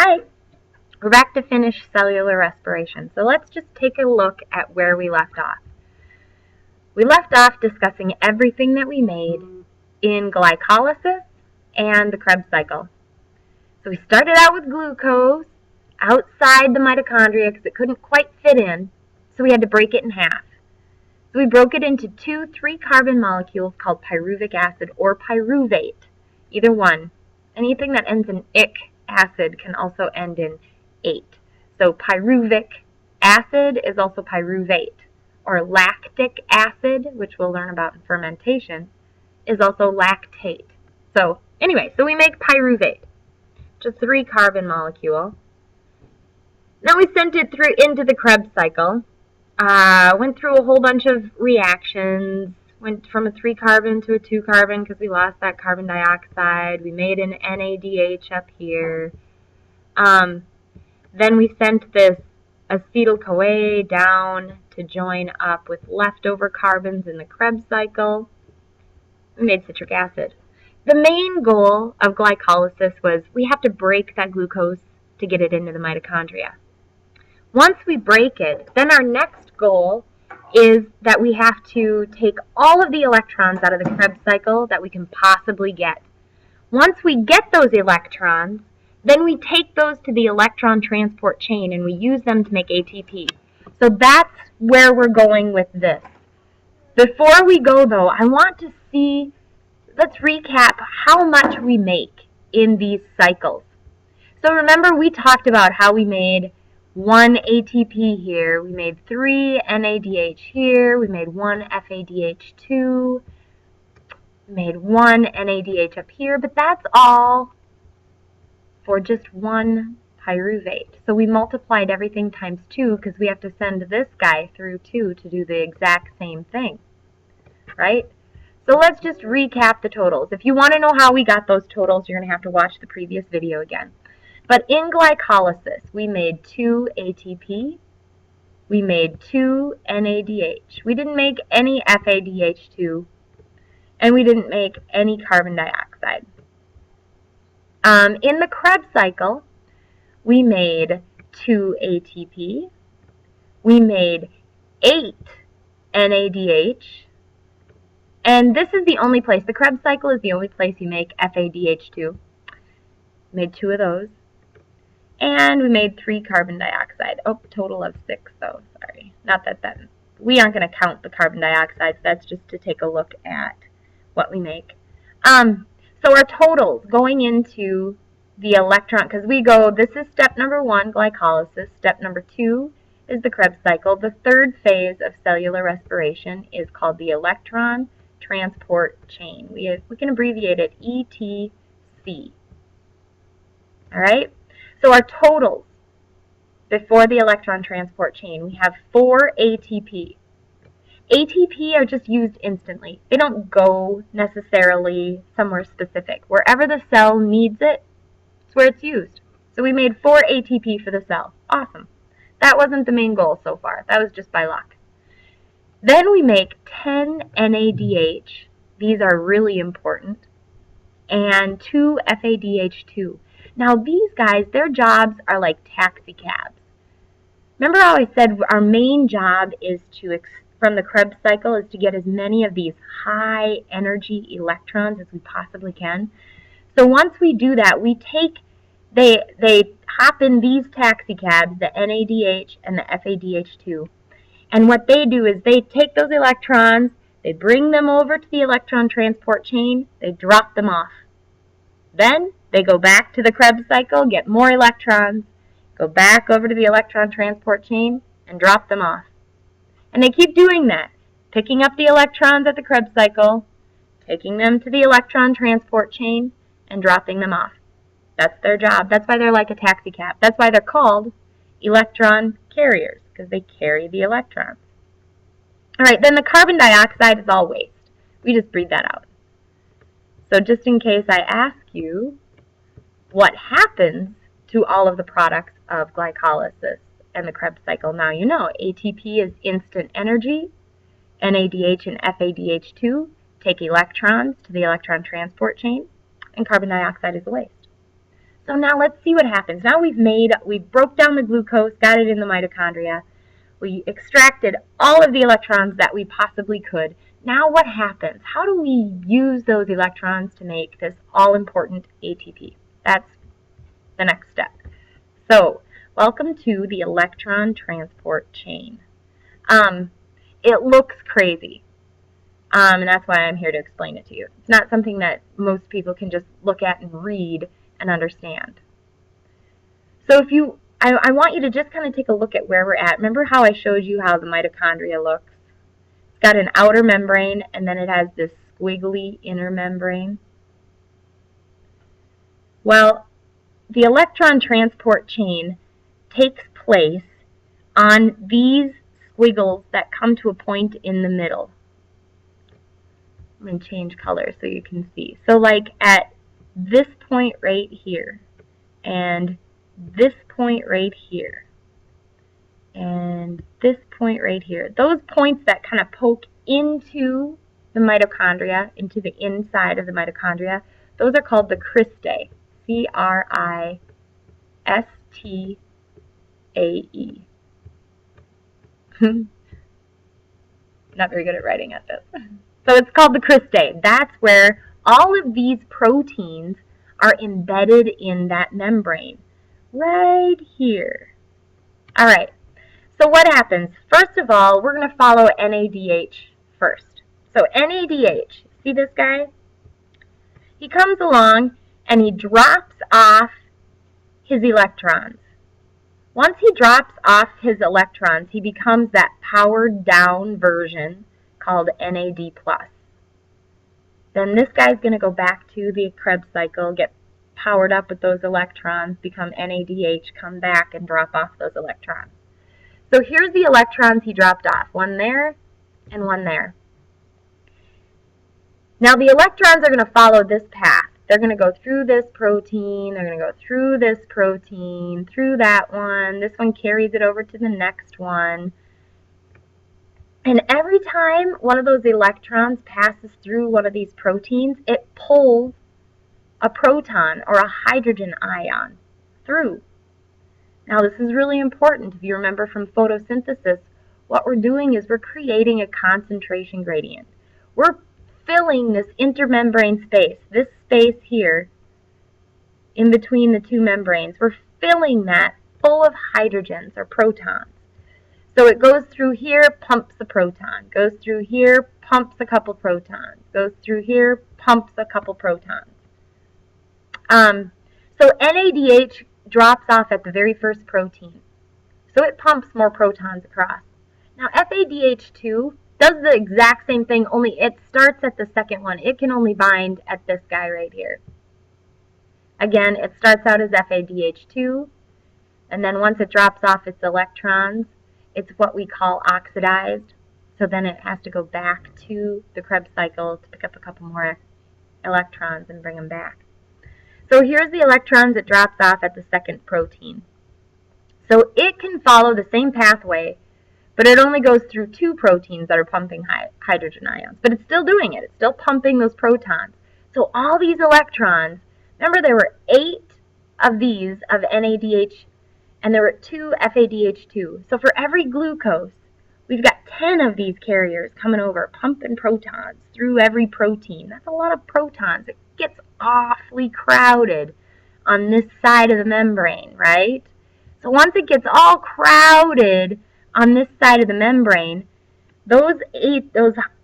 Hi, we're back to finish cellular respiration. So let's just take a look at where we left off. We left off discussing everything that we made in glycolysis and the Krebs cycle. So we started out with glucose outside the mitochondria because it couldn't quite fit in, so we had to break it in half. So we broke it into two 3-carbon molecules called pyruvic acid or pyruvate, either one. Anything that ends in ic acid can also end in ate. So pyruvic acid is also pyruvate, or lactic acid, which we'll learn about in fermentation, is also lactate. So anyway, so we make pyruvate, just 3-carbon molecule. Now we sent it through into the Krebs cycle. Went through a whole bunch of reactions, went from a 3-carbon to a 2-carbon because we lost that carbon dioxide. We made an NADH up here. Then we sent this acetyl-CoA down to join up with leftover carbons in the Krebs cycle. We made citric acid. The main goal of glycolysis was we have to break that glucose to get it into the mitochondria. Once we break it, then our next goal is that we have to take all of the electrons out of the Krebs cycle that we can possibly get. Once we get those electrons, then we take those to the electron transport chain and we use them to make ATP. So that's where we're going with this. Before we go though, I want to see, let's recap how much we make in these cycles. So remember we talked about how we made 1 ATP here, we made 3 NADH here, we made 1 FADH2, made 1 NADH up here, but that's all for just 1 pyruvate. So we multiplied everything times 2 because we have to send this guy through 2 to do the exact same thing, right? So let's just recap the totals. If you want to know how we got those totals, you're going to have to watch the previous video again. But in glycolysis, we made 2 ATP, we made 2 NADH. We didn't make any FADH2, and we didn't make any carbon dioxide. In the Krebs cycle, we made 2 ATP, we made 8 NADH, and this is the only place, the Krebs cycle is the only place you make FADH2. Made 2 of those. And we made 3 carbon dioxide. Oh, total of 6 though, sorry. Not that we aren't going to count the carbon dioxide, so that's just to take a look at what we make. So our totals going into the electron, because we go, this is step number 1, glycolysis. Step number 2 is the Krebs cycle. The third phase of cellular respiration is called the electron transport chain. We can abbreviate it ETC. All right? So our totals before the electron transport chain, we have 4 ATP. ATP are just used instantly. They don't go necessarily somewhere specific. Wherever the cell needs it, it's where it's used. So we made 4 ATP for the cell. Awesome. That wasn't the main goal so far. That was just by luck. Then we make 10 NADH. These are really important. And 2 FADH2. Now these guys, their jobs are like taxi cabs. Remember how I said our main job is from the Krebs cycle is to get as many of these high energy electrons as we possibly can. So once we do that, they hop in these taxi cabs, the NADH and the FADH2. And what they do is they take those electrons, they bring them over to the electron transport chain, they drop them off. Then they go back to the Krebs cycle, get more electrons, go back over to the electron transport chain, and drop them off. And they keep doing that, picking up the electrons at the Krebs cycle, taking them to the electron transport chain, and dropping them off. That's their job. That's why they're like a taxi cab. That's why they're called electron carriers, because they carry the electrons. All right, then the carbon dioxide is all waste. We just breathe that out. So just in case I ask you what happens to all of the products of glycolysis and the Krebs cycle, now you know ATP is instant energy, NADH and FADH2 take electrons to the electron transport chain, and carbon dioxide is a waste. So now let's see what happens. Now we broke down the glucose, got it in the mitochondria. We extracted all of the electrons that we possibly could. Now what happens? How do we use those electrons to make this all-important ATP? That's the next step. So, welcome to the electron transport chain. It looks crazy, and that's why I'm here to explain it to you. It's not something that most people can just look at and read and understand. So I want you to just kind of take a look at where we're at. Remember how I showed you how the mitochondria looks? It's got an outer membrane, and then it has this squiggly inner membrane. Well, the electron transport chain takes place on these squiggles that come to a point in the middle. I'm going to change color so you can see. So like at this point right here, and this point right here, and this point right here, those points that kind of poke into the mitochondria, into the inside of the mitochondria, those are called the cristae. C-R-I-S-T-A-E. Not very good at writing at this. So it's called the cristae. That's where all of these proteins are embedded in that membrane. Right here. All right. So what happens? First of all, we're going to follow NADH first. So NADH, see this guy? He comes along and he drops off his electrons. Once he drops off his electrons, he becomes that powered down version called NAD+. Then this guy's going to go back to the Krebs cycle, get powered up with those electrons, become NADH, come back and drop off those electrons. So here's the electrons he dropped off, one there and one there. Now the electrons are going to follow this path. They're going to go through this protein, they're going to go through this protein, through that one. This one carries it over to the next one. And every time one of those electrons passes through one of these proteins, it pulls a proton or a hydrogen ion through. Now this is really important. If you remember from photosynthesis, what we're doing is we're creating a concentration gradient. We're filling this intermembrane space, this space here in between the two membranes. We're filling that full of hydrogens or protons. So it goes through here, pumps a proton, goes through here, pumps a couple protons, goes through here, pumps a couple protons. So NADH drops off at the very first protein. So it pumps more protons across. Now FADH2 does the exact same thing, only it starts at the second one. It can only bind at this guy right here. Again, it starts out as FADH2, and then once it drops off its electrons, it's what we call oxidized. So then it has to go back to the Krebs cycle to pick up a couple more electrons and bring them back. So here's the electrons it drops off at the second protein. So it can follow the same pathway, but it only goes through two proteins that are pumping hydrogen ions. But it's still doing it. It's still pumping those protons. So all these electrons, remember there were 8 of these of NADH, and there were 2 FADH2. So for every glucose, we've got 10 of these carriers coming over, pumping protons through every protein. That's a lot of protons. It gets awfully crowded on this side of the membrane, right? So once it gets all crowded on this side of the membrane, those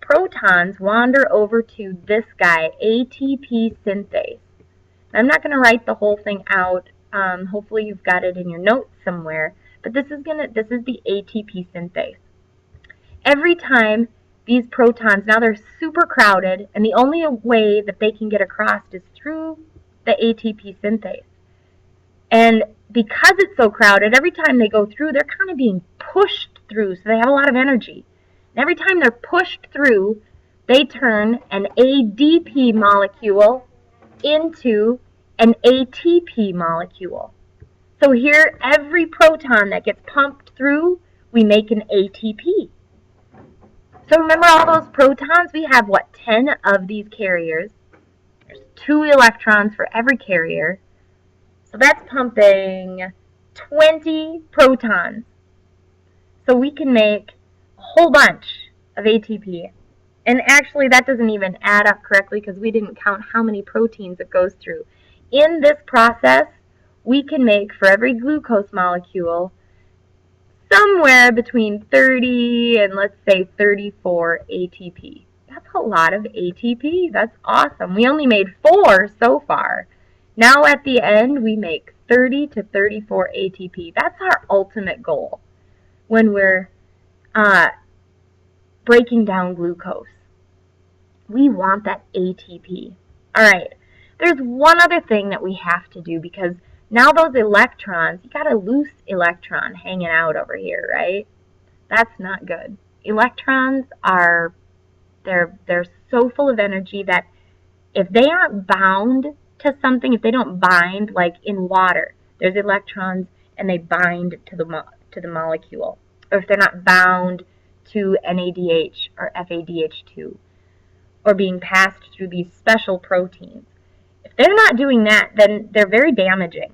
protons wander over to this guy, ATP synthase. I'm not going to write the whole thing out. Hopefully you've got it in your notes somewhere. But this is the ATP synthase. Every time these protons, now they're super crowded, and the only way that they can get across is through the ATP synthase. And because it's so crowded, every time they go through, they're kind of being pushed through, so they have a lot of energy. And every time they're pushed through, they turn an ADP molecule into an ATP molecule. So here, every proton that gets pumped through, we make an ATP. So remember all those protons? We have, 10 of these carriers. There's 2 electrons for every carrier. So that's pumping 20 protons. So we can make a whole bunch of ATP. And actually, that doesn't even add up correctly because we didn't count how many proteins it goes through. In this process, we can make, for every glucose molecule, somewhere between 30 and let's say 34 ATP. That's a lot of ATP. That's awesome. We only made 4 so far. Now at the end, we make 30 to 34 ATP. That's our ultimate goal when we're breaking down glucose. We want that ATP. All right, there's one other thing that we have to do because now those electrons, you got a loose electron hanging out over here, right? That's not good. Electrons are, they're so full of energy that if they aren't bound to something, if they don't bind, like in water, there's electrons and they bind to the molecule. Or if they're not bound to NADH or FADH2 or being passed through these special proteins. If they're not doing that, then they're very damaging.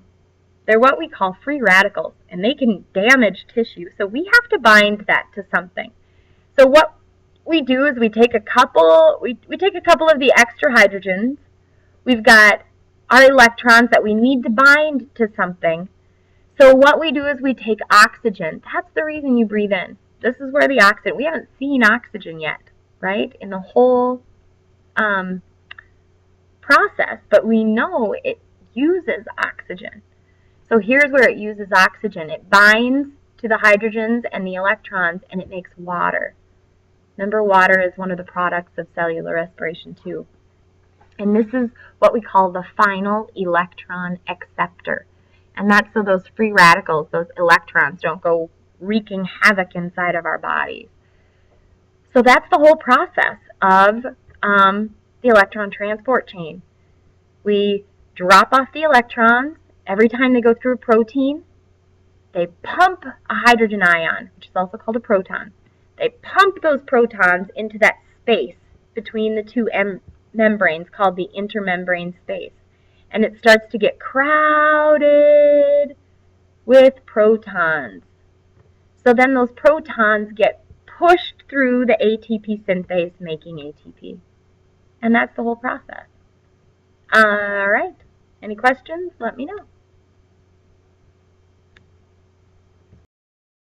They're what we call free radicals, and they can damage tissue. So we have to bind that to something. So what we do is we take a couple of the extra hydrogens. We've got our electrons that we need to bind to something. So what we do is we take oxygen. That's the reason you breathe in. This is where the oxygen, we haven't seen oxygen yet, right, in the whole process, but we know it uses oxygen. So here's where it uses oxygen. It binds to the hydrogens and the electrons, and it makes water. Remember, water is one of the products of cellular respiration too. And this is what we call the final electron acceptor. And that's so those free radicals, those electrons, don't go wreaking havoc inside of our bodies. So that's the whole process of the electron transport chain. We drop off the electrons. Every time they go through a protein, they pump a hydrogen ion, which is also called a proton. They pump those protons into that space between the two membranes called the intermembrane space. And it starts to get crowded with protons. So then those protons get pushed through the ATP synthase, making ATP. And that's the whole process. All right. Any questions? Let me know.